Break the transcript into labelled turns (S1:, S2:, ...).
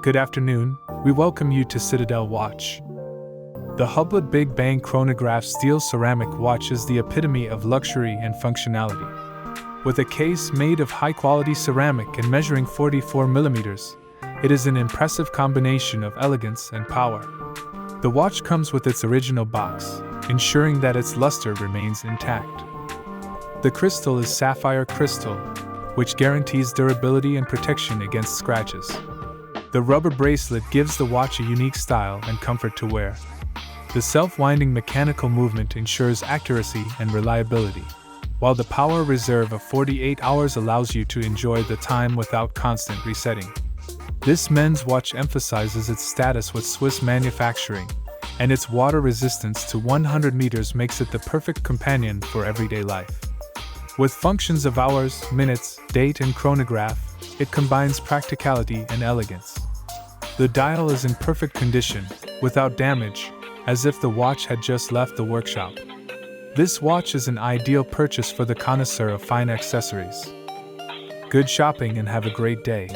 S1: Good afternoon, we welcome you to Citadel Watch. The Hublot Big Bang Chronograph steel ceramic watch is the epitome of luxury and functionality. With a case made of high-quality ceramic and measuring 44 millimeters, it is an impressive combination of elegance and power. The watch comes with its original box, ensuring that its luster remains intact. The crystal is sapphire crystal, which guarantees durability and protection against scratches. The rubber bracelet gives the watch a unique style and comfort to wear. The self-winding mechanical movement ensures accuracy and reliability, while the power reserve of 48 hours allows you to enjoy the time without constant resetting. This men's watch emphasizes its status with Swiss manufacturing, and its water resistance to 100 meters makes it the perfect companion for everyday life. With functions of hours, minutes, date, and chronograph, it combines practicality and elegance. The dial is in perfect condition, without damage, as if the watch had just left the workshop. This watch is an ideal purchase for the connoisseur of fine accessories. Good shopping and have a great day.